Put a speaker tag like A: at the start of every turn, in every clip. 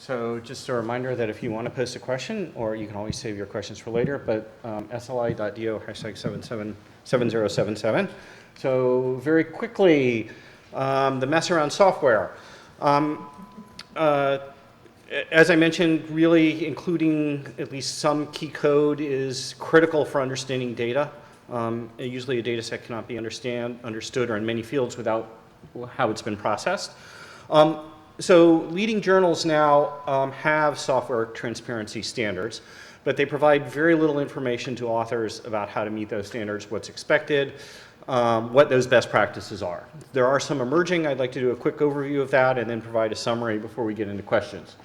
A: So just a reminder that if you want to post a question, or you can always save your questions for later, but sli.do #7077. So very quickly, the mess around software. As I mentioned, really including at least some key code is critical for understanding data. Usually a data set cannot be understood or in many fields without how it's been processed. So leading journals now have software transparency standards, but they provide very little information to authors about how to meet those standards, what's expected, what those best practices are. There are some emerging. I'd like to do a quick overview of that and then provide a summary before we get into questions.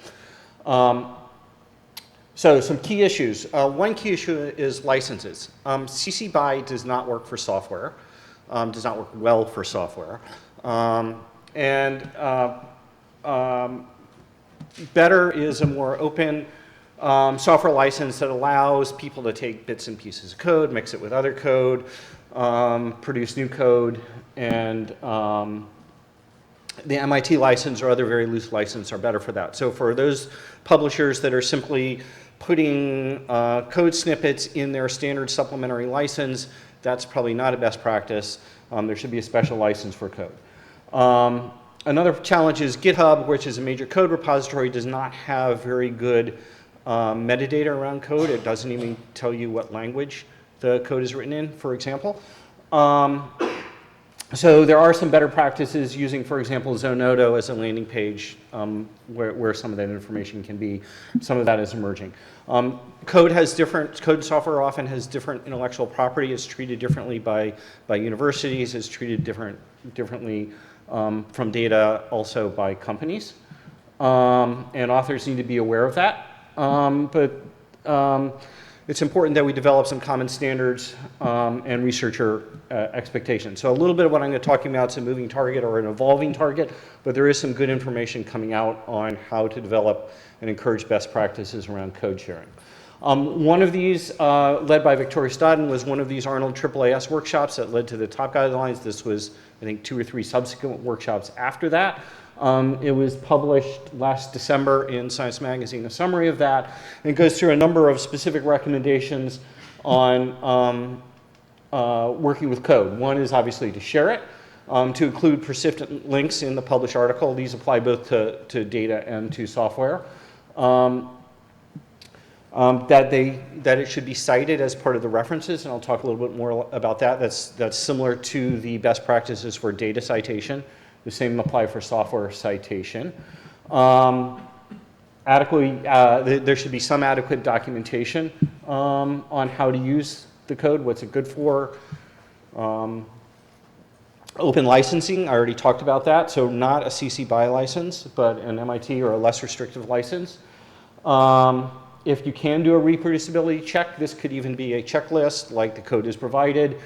A: So some key issues. One key issue is licenses. CC BY does not work for software, does not work well for software. Better is a more open software license that allows people to take bits and pieces of code, mix it with other code, produce new code, and the MIT license or other very loose license are better for that. So for those publishers that are simply putting code snippets in their standard supplementary license, that's probably not a best practice. There should be a special license for code. Another challenge is GitHub, which is a major code repository, does not have very good metadata around code. It doesn't even tell you what language the code is written in, for example. So there are some better practices using, for example, Zenodo as a landing page where some of that information can be. Some of that is emerging. Code software often has different intellectual property. It's treated differently by universities. It's treated differently from data also by companies. And authors need to be aware of that. It's important that we develop some common standards and researcher expectations. So a little bit of what I'm going to talk about is a moving target or an evolving target, but there is some good information coming out on how to develop and encourage best practices around code sharing. One of these, led by Victoria Stodden, was one of these Arnold AAAS workshops that led to the top guidelines. This was, I think, 2 or 3 subsequent workshops after that. It was published last December in Science Magazine, a summary of that. And it goes through a number of specific recommendations on working with code. One is obviously to share it, to include persistent links in the published article. These apply both to data and to software. That it should be cited as part of the references, and I'll talk a little bit more about that. That's similar to the best practices for data citation. The same apply for software citation. There should be some adequate documentation on how to use the code, what's it good for. Open licensing, I already talked about that, so not a CC BY license, but an MIT or a less restrictive license. If you can do a reproducibility check, this could even be a checklist like the code is provided.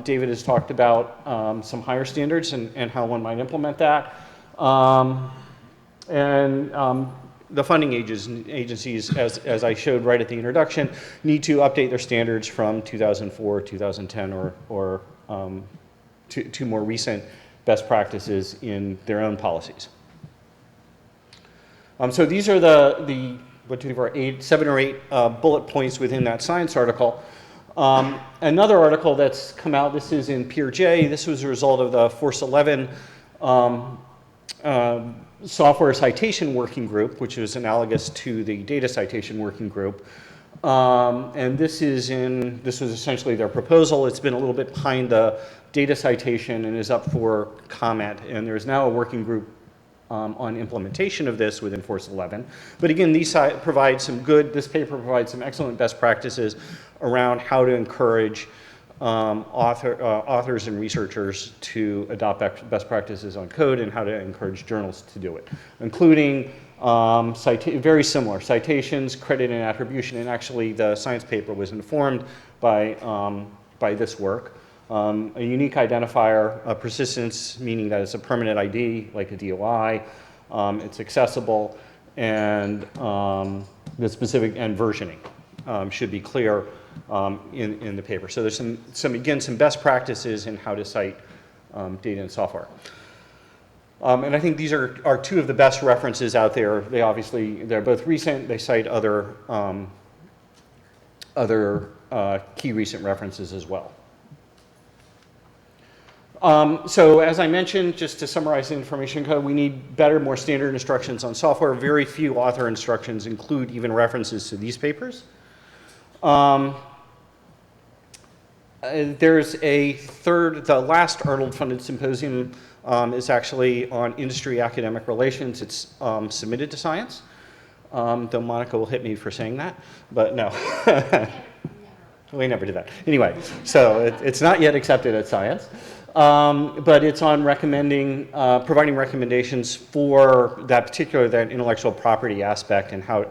A: David has talked about some higher standards and how one might implement that. The funding agencies, as I showed right at the introduction, need to update their standards from 2004, 2010, or to more recent best practices in their own policies. So these are the 7 or 8 bullet points within that science article. Another article that's come out, this is in PeerJ. This was a result of the Force 11 software citation working group, which is analogous to the data citation working group. And this was essentially their proposal. It's been a little bit behind the data citation and is up for comment. And there's now a working group on implementation of this within Force 11. But again, this paper provides some excellent best practices around how to encourage authors and researchers to adopt best practices on code and how to encourage journals to do it, including very similar citations, credit and attribution, and actually the science paper was informed by this work. A unique identifier, a persistence, meaning that it's a permanent ID, like a DOI, it's accessible, and the specific and versioning should be clear in the paper. So there's some best practices in how to cite data and software. And I think these are two of the best references out there. They're both recent. They cite other key recent references as well. So as I mentioned, just to summarize the information code, we need better, more standard instructions on software. Very few author instructions include even references to these papers. There's the last Arnold-funded symposium is actually on industry academic relations. It's submitted to Science, though Monica will hit me for saying that, but no. We never did that. Anyway, so it's not yet accepted at Science. But it's on providing recommendations for that intellectual property aspect and how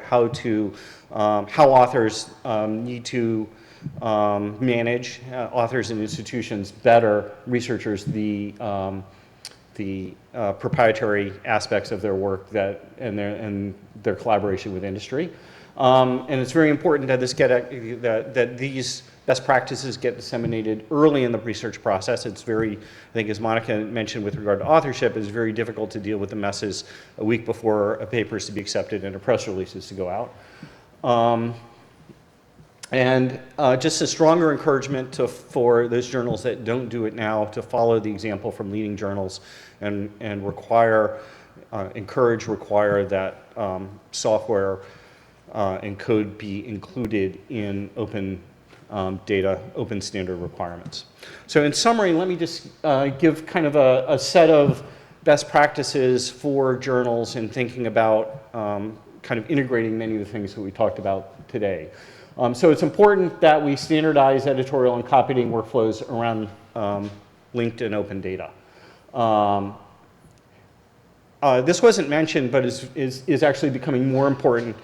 A: authors need to manage authors and institutions better, researchers, the proprietary aspects of their work and their collaboration with industry. And it's very important that that these best practices get disseminated early in the research process. It's I think as Monica mentioned with regard to authorship, it's very difficult to deal with the messes a week before a paper is to be accepted and a press release is to go out. Just a stronger encouragement for those journals that don't do it now to follow the example from leading journals and require that software and code be included in open data, open standard requirements. So in summary, let me just give kind of a set of best practices for journals in thinking about kind of integrating many of the things that we talked about today. So it's important that we standardize editorial and copying workflows around linked and open data. This wasn't mentioned, but is actually becoming more important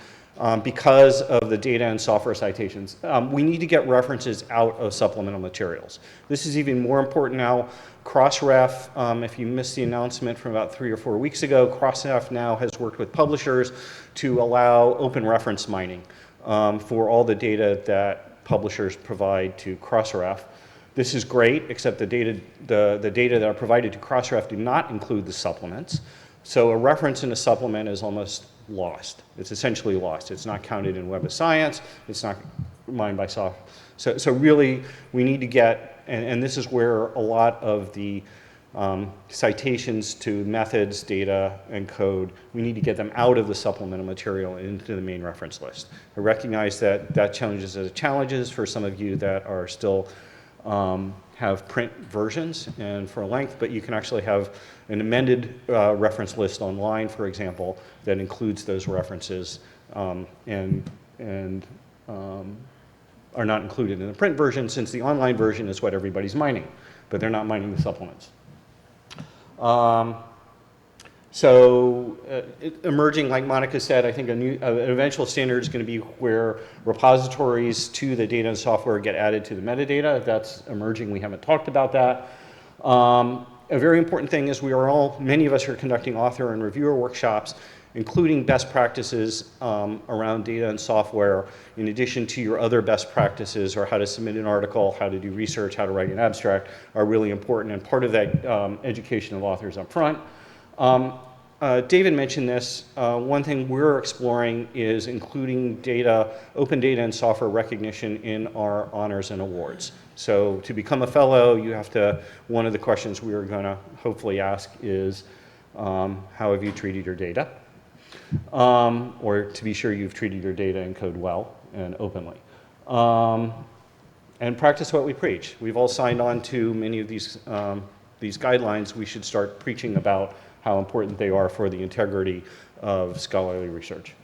A: because of the data and software citations. We need to get references out of supplemental materials. This is even more important now. Crossref, if you missed the announcement from about 3 or 4 weeks ago, Crossref now has worked with publishers to allow open reference mining for all the data that publishers provide to Crossref. This is great, except the data that are provided to Crossref do not include the supplements. So a reference in a supplement is almost lost. It's essentially lost. It's not counted in Web of Science. It's not mined by software. So really, we need to get, and this is where a lot of the citations to methods, data, and code, we need to get them out of the supplemental material into the main reference list. I recognize that challenges for some of you that are still have print versions and for length, but you can actually have an amended reference list online, for example, that includes those references and are not included in the print version, since the online version is what everybody's mining, but they're not mining the supplements. Emerging, like Monica said, I think an eventual standard is going to be where repositories to the data and software get added to the metadata. That's emerging. We haven't talked about that. A very important thing is many of us are conducting author and reviewer workshops, including best practices around data and software, in addition to your other best practices, or how to submit an article, how to do research, how to write an abstract, are really important, and part of that education of authors up front. David mentioned this. One thing we're exploring is including open data and software recognition in our honors and awards. So to become a fellow, one of the questions we are going to hopefully ask is, how have you treated your data? Or to be sure you've treated your data and code well and openly. And practice what we preach. We've all signed on to many of these guidelines. We should start preaching about how important they are for the integrity of scholarly research.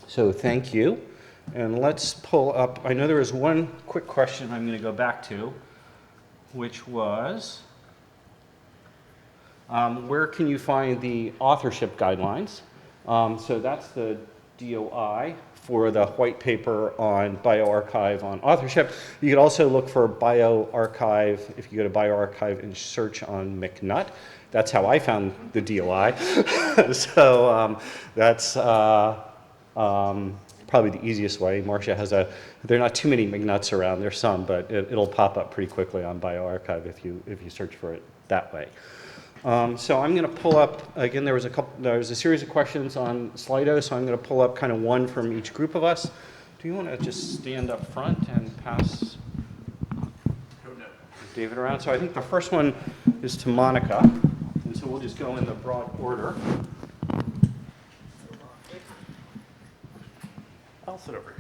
A: So thank you. And let's pull up, I know there was one quick question I'm going to go back to, which was, where can you find the authorship guidelines? So that's the DOI for the white paper on bioRxiv on authorship. You could also look for bioRxiv if you go to bioRxiv and search on McNutt. That's how I found the DOI. So that's probably the easiest way. Marcia has there are not too many McNutts around. There's some, but it'll pop up pretty quickly on bioRxiv if you search for it that way. So I'm going to pull up, again, there was a series of questions on Slido, so I'm going to pull up kind of one from each group of us. Do you want to just stand up front and pass David around? So I think the first one is to Monica, and so we'll just go in the broad order. I'll sit over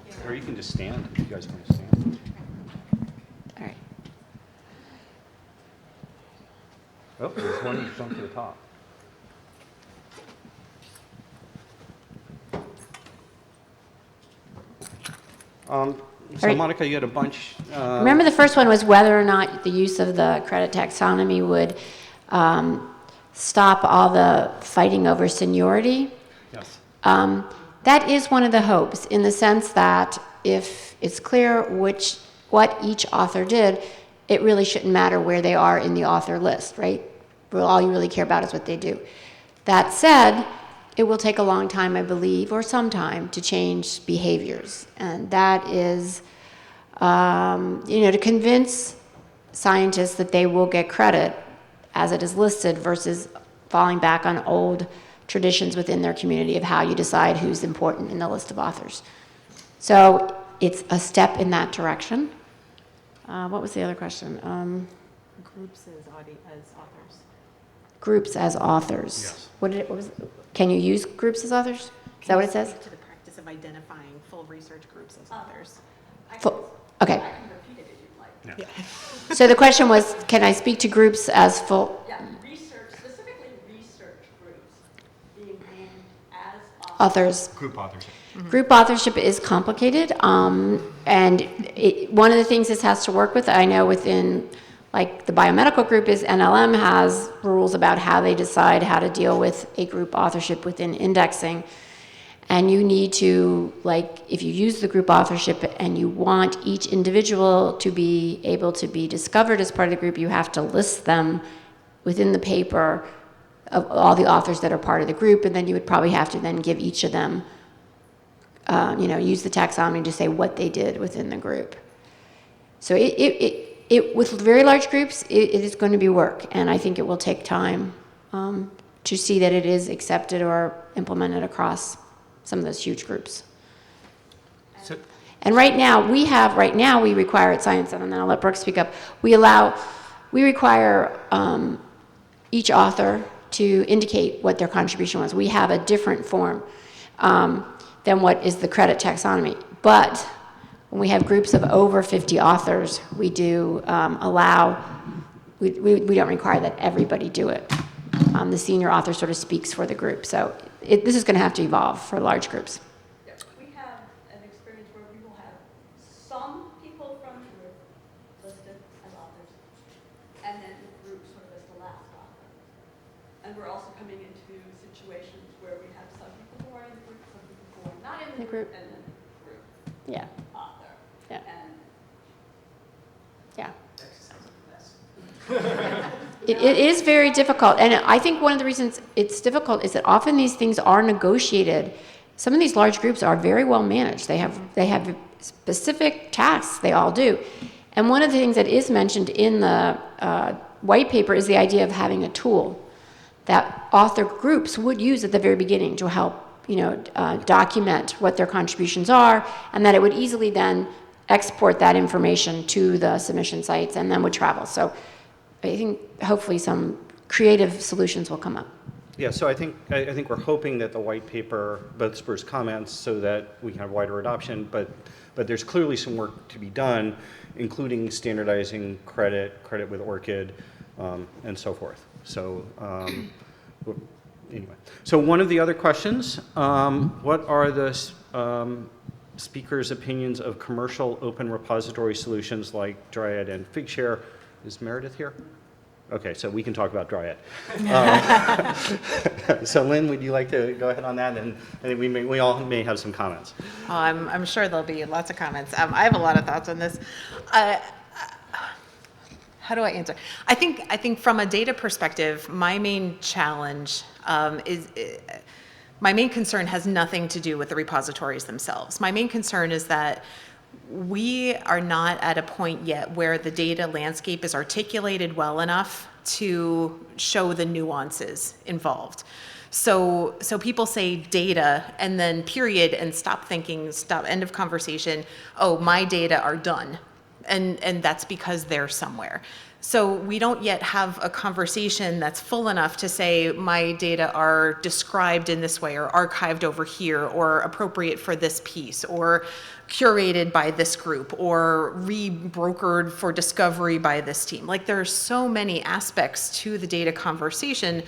A: here. Or you can just stand if you guys want to stand.
B: All right.
A: Oh, there's one that jumped to the top. So
B: right.
A: Monica, you had a bunch.
B: Remember the first one was whether or not the use of the credit taxonomy would stop all the fighting over seniority.
A: Yes.
B: That is one of the hopes, in the sense that if it's clear what each author did, it really shouldn't matter where they are in the author list, right? Well, all you really care about is what they do. That said, it will take a long time, I believe, or some time to change behaviors. And that is, to convince scientists that they will get credit as it is listed versus falling back on old traditions within their community of how you decide who's important in the list of authors. So it's a step in that direction. What was the other question?
C: Groups as authors.
B: Groups as authors.
A: Yes.
B: What was? Can you use groups as authors? Is that what it says?
C: To the practice of identifying full research groups as authors.
B: Okay.
D: I can repeat it if you'd like.
A: Yeah.
B: So the question was, can I speak to groups as full
D: Yeah, specifically research groups being named as
B: authors?
A: Group authorship.
B: Group authorship is complicated, and one of the things this has to work with, I know within, like the biomedical group, is NLM has rules about how they decide how to deal with a group authorship within indexing. And you need to, if you use the group authorship and you want each individual to be able to be discovered as part of the group, you have to list them within the paper of all the authors that are part of the group, and then you would probably have to then give each of them use the taxonomy to say what they did within the group. So it with very large groups, it is going to be work, and I think it will take time to see that it is accepted or implemented across some of those huge groups.
A: So,
B: And right now we require at Science, and then I'll let Brooke speak up, we require each author to indicate what their contribution was. We have a different form than what is the credit taxonomy. But when we have groups of over 50 authors, we do we don't require that everybody do it. The senior author sort of speaks for the group. So this is going to have to evolve for large groups.
D: Yeah, we have an experience where we will have some people from the group listed as authors, and then the group sort of as the last author. And we're also coming into situations where we have some people who are in the group, some people who are not in the group, and then the group
B: Yeah.
D: author.
B: Yeah.
D: And
B: Yeah. It is very difficult, and I think one of the reasons it's difficult is that often these things are negotiated. Some of these large groups are very well managed. They have specific tasks, they all do. And one of the things that is mentioned in the white paper is the idea of having a tool that author groups would use at the very beginning to help document what their contributions are, and that it would easily then export that information to the submission sites and then would travel. So I think hopefully some creative solutions will come up.
A: Yeah, so I think we're hoping that the white paper both spurs comments so that we can have wider adoption, but there's clearly some work to be done, including standardizing credit with ORCID, and so forth. So anyway, so one of the other questions, what are the speakers' opinions of commercial open repository solutions like Dryad and Figshare? Is Meredith here? Okay, so we can talk about Dryad. So Lynn, would you like to go ahead on that? And I think we all may have some comments.
C: Oh, I'm sure there'll be lots of comments. I have a lot of thoughts on this. How do I answer? I think from a data perspective, my main challenge my main concern has nothing to do with the repositories themselves. My main concern is that we are not at a point yet where the data landscape is articulated well enough to show the nuances involved. So people say data and then period and stop thinking, stop, end of conversation. Oh, my data are done. And that's because they're somewhere. So we don't yet have a conversation that's full enough to say my data are described in this way or archived over here or appropriate for this piece or curated by this group or rebrokered for discovery by this team. Like there are so many aspects to the data conversation.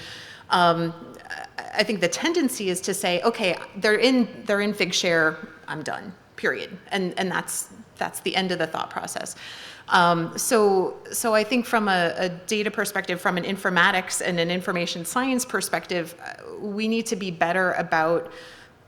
C: I think the tendency is to say, okay, they're in Figshare, I'm done, period. And that's the end of the thought process. So I think from a data perspective, from an informatics and an information science perspective, we need to be better about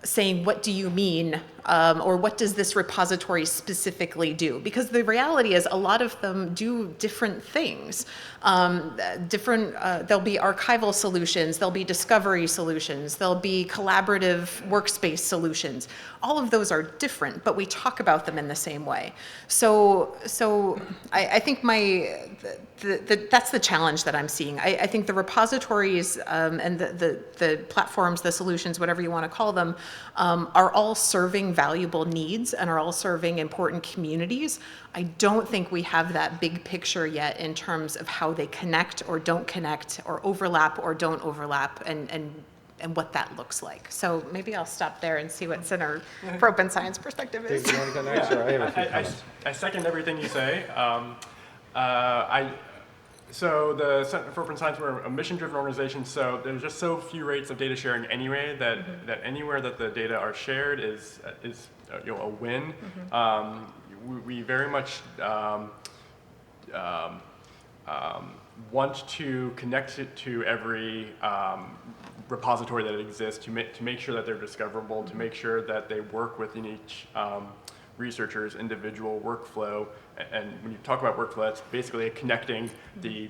C: saying, what do you mean? Or what does this repository specifically do? Because the reality is a lot of them do different things. There'll be archival solutions, there'll be discovery solutions, there'll be collaborative workspace solutions. All of those are different, but we talk about them in the same way. So I think that's the challenge that I'm seeing. I think the repositories and the platforms, the solutions, whatever you want to call them, are all serving valuable needs and are all serving important communities. I don't think we have that big picture yet in terms of how they connect or don't connect or overlap or don't overlap and what that looks like. So maybe I'll stop there and see what Center for Open Science perspective is.
A: Dave, do you want to go next? Or I have a few comments.
E: I second everything you say. So the Center for Open Science, we're a mission-driven organization, so there's just so few rates of data sharing anyway that anywhere that the data are shared is a win. We very much want to connect it to every repository that exists to make sure that they're discoverable, to make sure that they work within each researcher's individual workflow. And when you talk about workflow, that's basically connecting the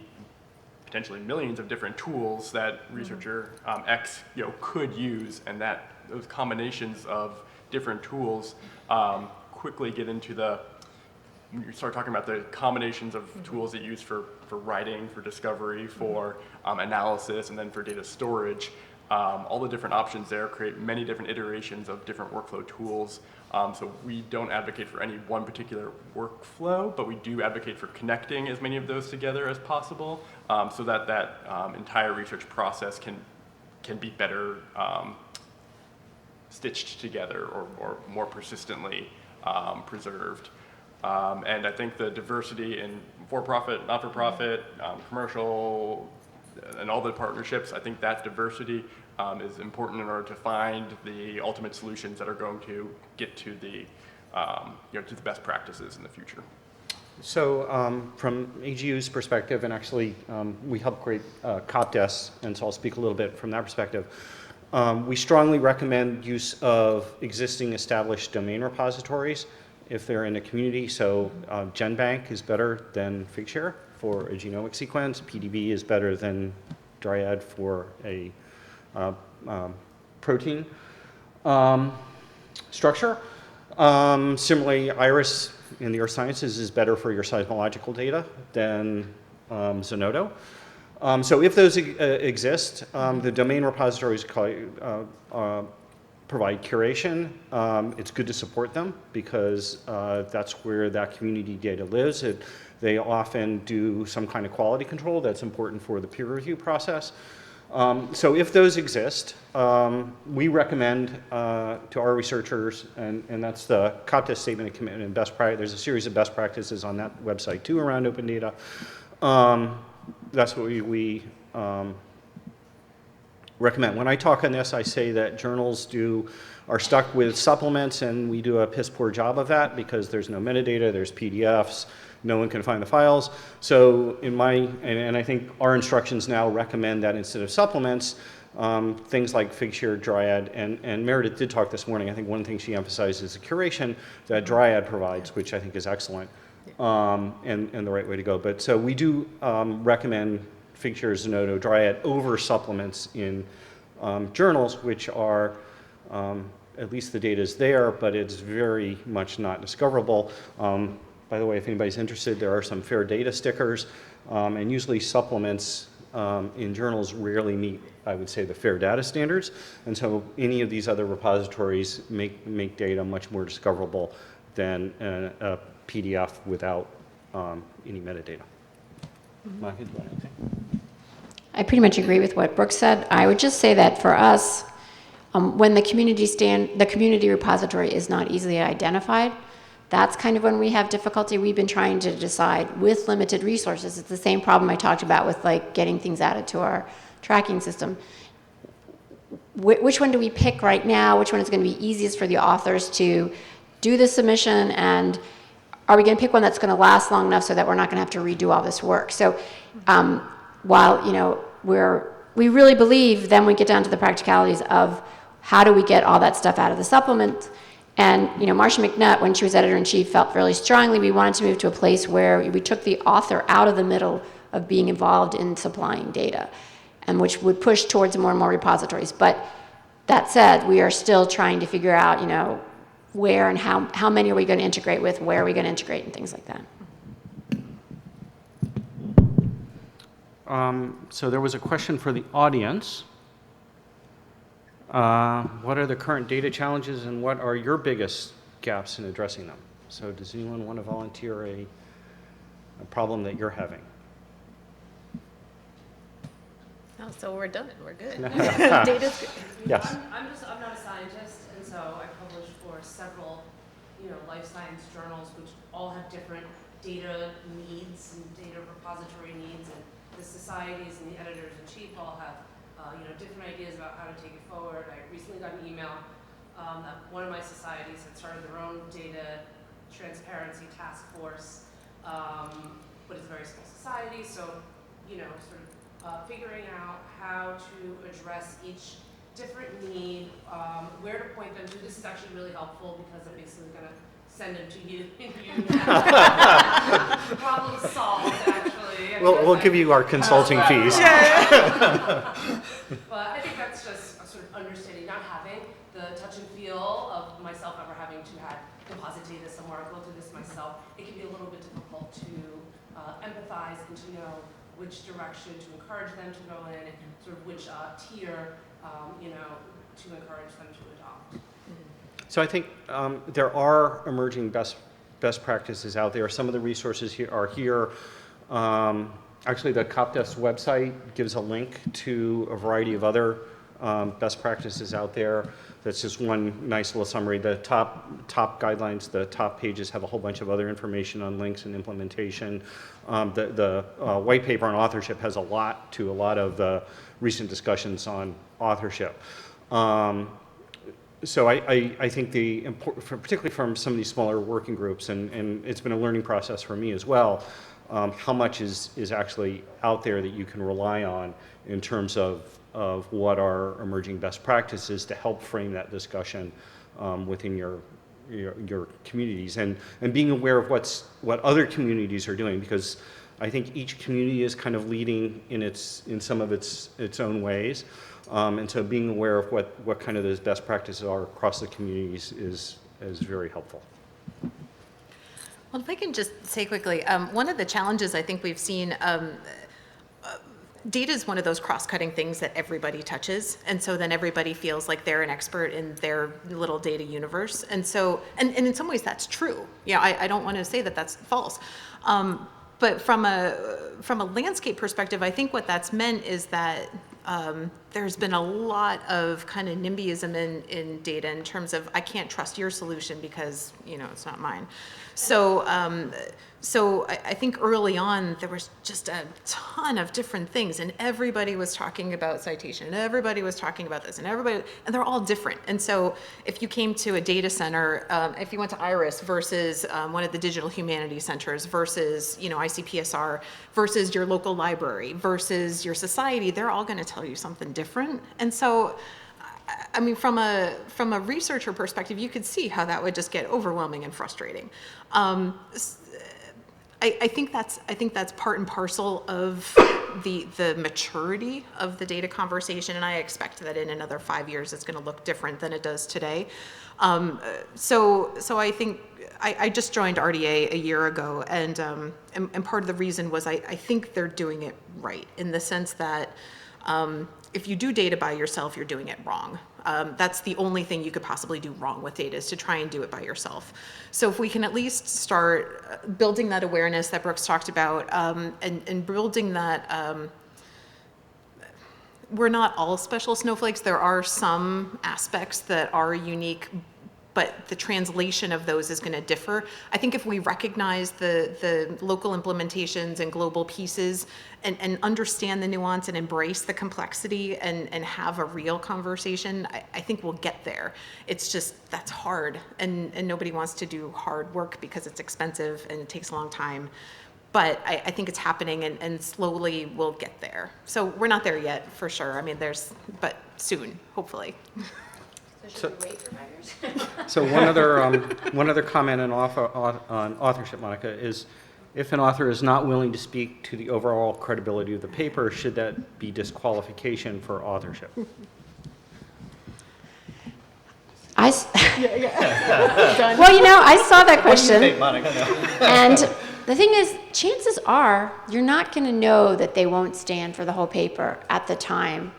E: potentially millions of different tools that researcher X could use, and that those combinations of different tools quickly get into when you start talking about the combinations of tools that you use for writing, for discovery, for analysis, and then for data storage. All the different options there create many different iterations of different workflow tools. So we don't advocate for any one particular workflow, but we do advocate for connecting as many of those together as possible, so that entire research process can be better stitched together or more persistently preserved. And I think the diversity in for-profit, not-for-profit, commercial, and all the partnerships, I think that diversity is important in order to find the ultimate solutions that are going to get to the best practices in the future.
A: So from AGU's perspective, and actually we help create CopDesk, and so I'll speak a little bit from that perspective. We strongly recommend use of existing established domain repositories if they're in a community. So GenBank is better than Figshare for a genomic sequence. PDB is better than Dryad for a protein structure. Similarly, IRIS in the earth sciences is better for your seismological data than Zenodo. So if those exist, the domain repositories provide curation. It's good to support them because that's where that community data lives. They often do some kind of quality control that's important for the peer review process. So if those exist, we recommend to our researchers, and that's the CopDesk statement of commitment and best practice. There's a series of best practices on that website too around open data. That's what we recommend. When I talk on this, I say that journals are stuck with supplements, and we do a piss poor job of that because there's no metadata, there's PDFs, no one can find the files. So and I think our instructions now recommend that instead of supplements, things like Figshare, Dryad, and Meredith did talk this morning. I think one thing she emphasized is the curation that Dryad provides, which I think is excellent, and the right way to go. But so we do recommend Figshare, Zenodo, Dryad over supplements in journals, which are at least the data is there, but it's very much not discoverable. By the way, if anybody's interested, there are some fair data stickers, and usually supplements in journals rarely meet, I would say, the fair data standards. And so any of these other repositories make data much more discoverable than a PDF without any metadata. Monica, do you want anything?
B: I pretty much agree with what Brooke said. I would just say that for us, when the community repository is not easily identified, that's kind of when we have difficulty. We've been trying to decide with limited resources. It's the same problem I talked about with like getting things added to our tracking system. Which one do we pick right now? Which one is going to be easiest for the authors to do the submission? And are we going to pick one that's going to last long enough so that we're not going to have to redo all this work? So while, you know, we really believe, then we get down to the practicalities of how do we get all that stuff out of the supplement. And, you know, Marcia McNutt, when she was editor-in-chief, felt really strongly we wanted to move to a place where we took the author out of the middle of being involved in supplying data, and which would push towards more and more repositories. But that said, we are still trying to figure out, you know, where and how many are we going to integrate with, where are we going to integrate, and things like that.
A: So there was a question for the audience. What are the current data challenges and what are your biggest gaps in addressing them? So does anyone want to volunteer a problem that you're having?
C: Oh, so we're done. We're good.
A: Data's
C: good.
A: Yes.
F: I'm not a scientist, and so I publish for several, life science journals, which all have different data needs and data repository needs, and the societies and the editors-in-chief all have different ideas about how to take it forward. I recently got an email that one of my societies had started their own data transparency task force, but it's a very small society, so, sort of figuring out how to address each different need, where to point them to. This is actually really helpful because I'm basically going to send them to you, and you have problem solved, actually.
A: We'll give you our consulting fees.
F: But I think that's just a sort of understanding, not having the touch and feel of myself ever having to have deposit data somewhere. I've go through this myself. It can be a little bit difficult to empathize and to know which direction to encourage them to go in, and sort of which tier, to encourage them to adopt.
A: So I think there are emerging best practices out there. Some of the resources here are here. Actually, the CopDef's website gives a link to a variety of other best practices out there. That's just one nice little summary. The top guidelines, the top pages have a whole bunch of other information on links and implementation. The white paper on authorship has a lot of the recent discussions on authorship. So I think particularly from some of these smaller working groups, and it's been a learning process for me as well, how much is actually out there that you can rely on in terms of what are emerging best practices to help frame that discussion within your communities, and being aware of what other communities are doing, because I think each community is kind of leading in some of its own ways. And so being aware of what kind of those best practices are across the communities is very helpful.
C: Well, if I can just say quickly, one of the challenges I think we've seen, data is one of those cross-cutting things that everybody touches, and so then everybody feels like they're an expert in their little data universe. And so, and in some ways that's true. Yeah, I don't want to say that that's false. But from a landscape perspective, I think what that's meant is that there's been a lot of kind of NIMBYism in data in terms of, I can't trust your solution because, it's not mine. So I think early on there was just a ton of different things, and everybody was talking about citation, and everybody was talking about this, and they're all different. And so if you came to a data center, if you went to IRIS versus one of the digital humanities centers versus ICPSR versus your local library versus your society, they're all going to tell you something different. And so I mean, from a researcher perspective, you could see how that would just get overwhelming and frustrating. I think that's part and parcel of the maturity of the data conversation, and I expect that in another 5 years it's going to look different than it does today. So I think I just joined RDA a year ago, and part of the reason was I think they're doing it right in the sense that if you do data by yourself, you're doing it wrong. That's the only thing you could possibly do wrong with data, is to try and do it by yourself. So if we can at least start building that awareness that Brooks talked about, and building that, we're not all special snowflakes. There are some aspects that are unique, but the translation of those is going to differ. I think if we recognize the local implementations and global pieces and understand the nuance and embrace the complexity and have a real conversation, I think we'll get there. It's just, that's hard, and nobody wants to do hard work because it's expensive and it takes a long time. But I think it's happening, and slowly we'll get there. So we're not there yet, for sure. I mean, but soon, hopefully.
B: So should we wait for 5 years?
A: So one other comment on authorship, Monica, is if an author is not willing to speak to the overall credibility of the paper, should that be disqualification for authorship?
B: Well, I saw that question. And the thing is, chances are you're not going to know that they won't stand for the whole paper at the time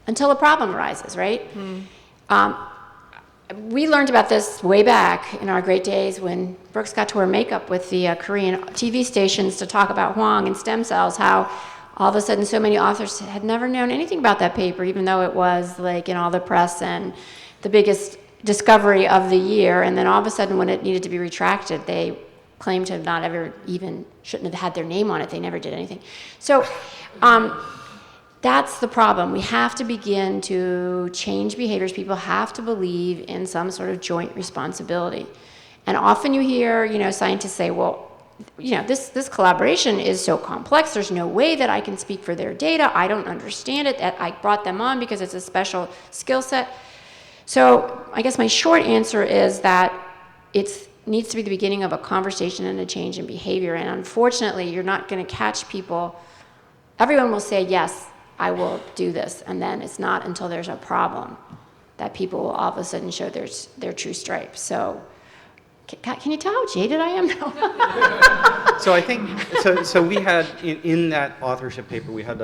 B: until a problem arises, right? We learned about this way back in our great days when Brooks got to wear makeup with the Korean TV stations to talk about Hwang and stem cells, how all of a sudden so many authors had never known anything about that paper, even though it was like in all the press and the biggest discovery of the year. And then all of a sudden when it needed to be retracted, they claimed to have not ever even, shouldn't have had their name on it. They never did anything. So that's the problem. We have to begin to change behaviors. People have to believe in some sort of joint responsibility. And often you hear, scientists say, well, this collaboration is so complex. There's no way that I can speak for their data. I don't understand it. I brought them on because it's a special skill set. So I guess my short answer is that it needs to be the beginning of a conversation and a change in behavior. And unfortunately, you're not going to catch people. Everyone will say, yes, I will do this. And then it's not until there's a problem that people will all of a sudden show their true stripes. So can you tell how jaded I am now?
A: So I think, so we had, in that authorship paper, we had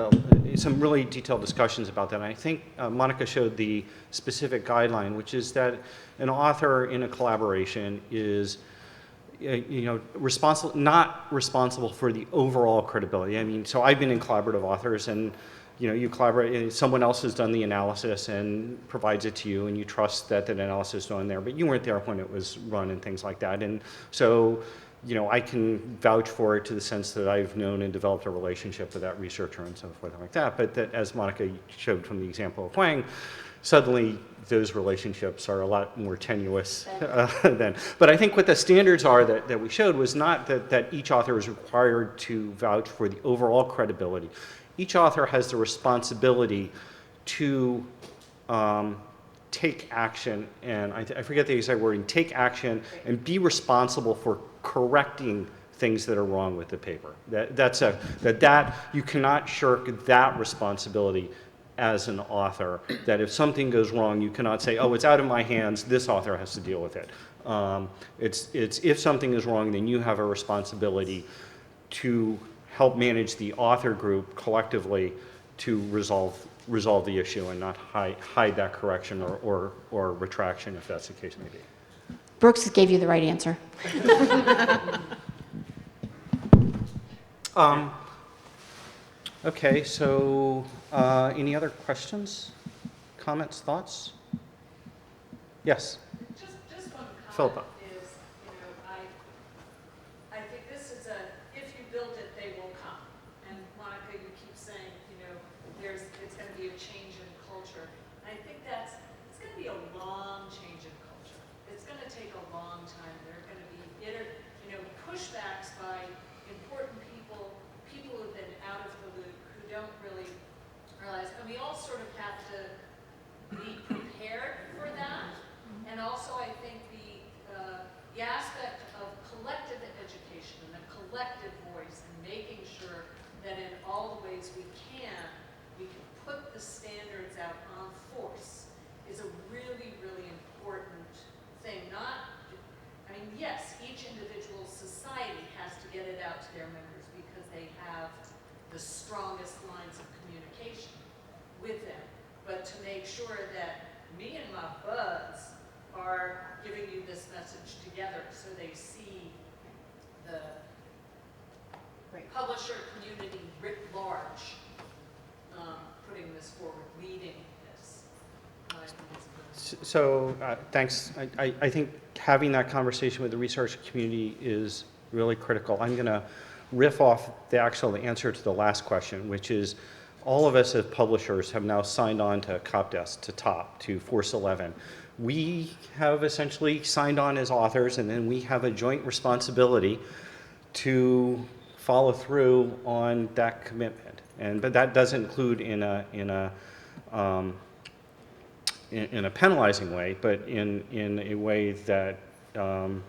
A: some really detailed discussions about that. And I think Monica showed the specific guideline, which is that an author in a collaboration is not responsible for the overall credibility. I mean, so I've been in collaborative authors, and you collaborate, someone else has done the analysis and provides it to you, and you trust that analysis is done there, but you weren't there when it was run and things like that. And so, I can vouch for it to the sense that I've known and developed a relationship with that researcher and so forth like that. But that, as Monica showed from the example of Hwang, suddenly those relationships are a lot more tenuous than. But I think what the standards are that we showed was not that each author is required to vouch for the overall credibility. Each author has the responsibility to take action, and I forget the exact wording, take action and be responsible for correcting things that are wrong with the paper. That you cannot shirk that responsibility as an author, that if something goes wrong, you cannot say, oh, it's out of my hands, this author has to deal with it. It's if something is wrong, then you have a responsibility to help manage the author group collectively to resolve the issue and not hide that correction or retraction, if that's the case may be.
B: Brooks gave you the right answer.
A: Okay, so any other questions, comments, thoughts? Yes.
G: Just one comment.
A: Philippa.
G: Is, I think this is if you build it, they will come. And Monica, you keep saying, it's going to be a change in culture. And I think it's going to be a long change in culture. It's going to take a long time. There are going to be pushbacks by important people who've been out of the loop, who don't really realize, and we all sort of have to be prepared for that. And also, I think the aspect of collective education and a collective
A: So, thanks. I think having that conversation with the research community is really critical. I'm going to riff off the answer to the last question, which is all of us as publishers have now signed on to CopDesk, to TOP, to Force 11. We have essentially signed on as authors, and then we have a joint responsibility to follow through on that commitment. But that does include in a penalizing way, but in a way that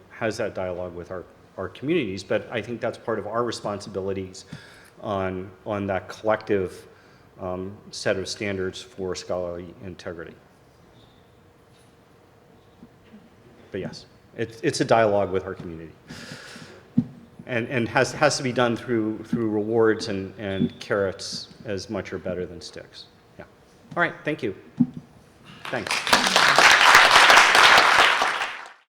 A: has that dialogue with our communities. But I think that's part of our responsibilities on that collective set of standards for scholarly integrity. But yes, it's a dialogue with our community. And has to be done through rewards and carrots as much or better than sticks. Yeah. All right, thank you. Thanks.